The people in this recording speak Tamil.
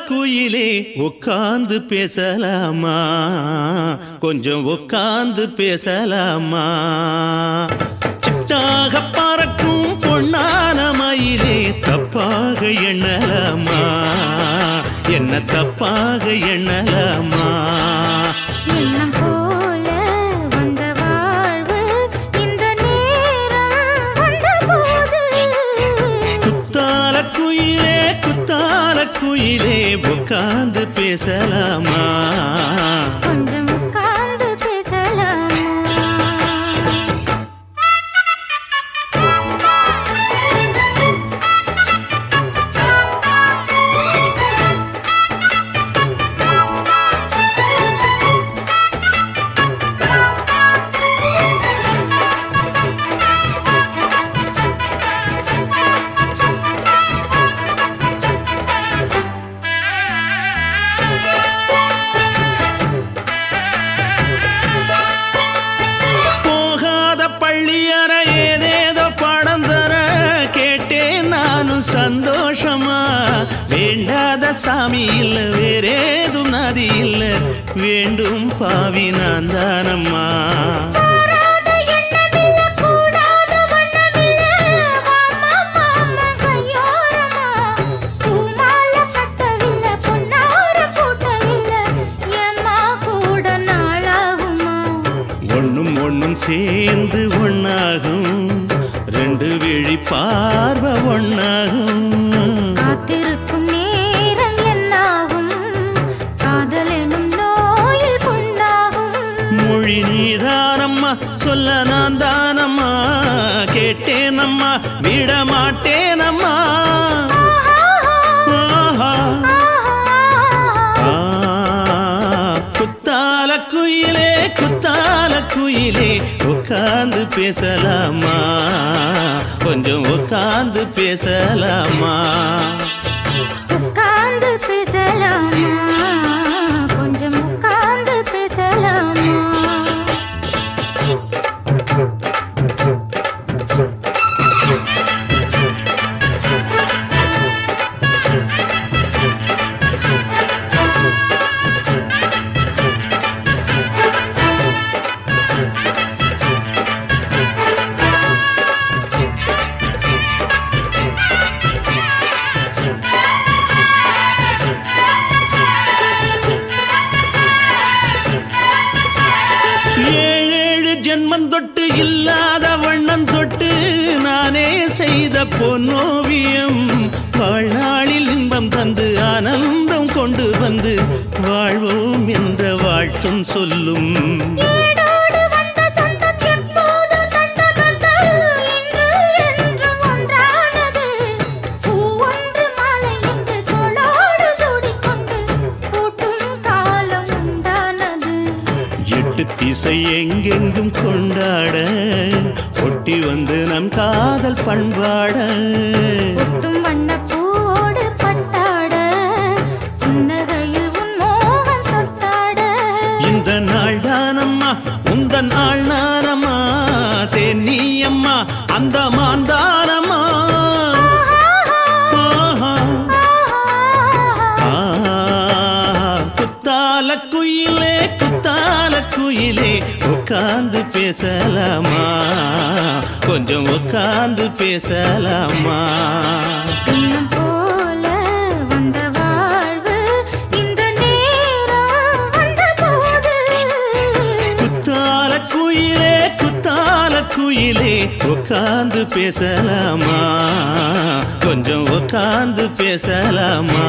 குயிலே உட்கார்ந்து பேசலாமா கொஞ்சம் உட்கார்ந்து பேசலாமா சிட்டாக பறக்கும் பொன்னான மயிலே தப்பாக எண்ணலாமா என்ன தப்பாக எண்ணலாமா எண்ணம் போல வந்த வாழ்வு இந்த நேரம் வந்தபோது குத்தால குயிலே உட்கார்ந்து பேசலாமா கொஞ்சம் உட்கார்ந்து பேசலாமா சந்தோஷமா வேண்டாத சாமி இல்ல வேறேதும் நதி இல்ல வேண்டும் பாவி நான் தானம்மா ஒண்ணும் ஒண்ணும் சேர்ந்து ஒண்ணாகும் ரெண்டு விழி பார்வை ஒண்ணாகும் காத்திருக்கும் நேரம் என்னாகும் காதல் எனும் நோயில் கொண்டாகும் மொழி நீதானம்மா சொல்ல நான் தானம்மா கேட்டேனம்மா விட மாட்டேனம்மா குத்தால குயிலே உட்கார்ந்து பேசலாமா கொஞ்சம் உட்கார்ந்து பேசலாமா உட்கார்ந்து பேசலாமா கொஞ்சம் உட்கார்ந்து பேசலாமா ஜென்மம் தொட்டு இல்லாத வண்ணம் தொட்டு நானே செய்த பொன்னோவியம் வாழ்நாளில் இன்பம் தந்து ஆனந்தம் கொண்டு வந்து வாழ்வோம் என்ற வாழ்த்தும் சொல்லும் திசை எங்கெங்கும் கொண்டாட ஒட்டி வந்து நம் காதல் பண்பாட ஒட்டும் வண்ணப்பூவோடு பட்டாட புன்னகையில் உன் மோகம் தொட்டாட இந்த நாள் தானம்மா உந்த நாள் நானம்மா தென்னியம்மா அந்த மாந்தானம்மா குயிலே உட்கார்ந்து பேசலாமா கொஞ்சம் உட்கார்ந்து பேசலாமா எண்ணம் போல வந்த வாழ்வு இந்த நேரம் வந்தபோது குத்தால குயிலே உட்கார்ந்து பேசலாமா கொஞ்சம் உட்கார்ந்து பேசலாமா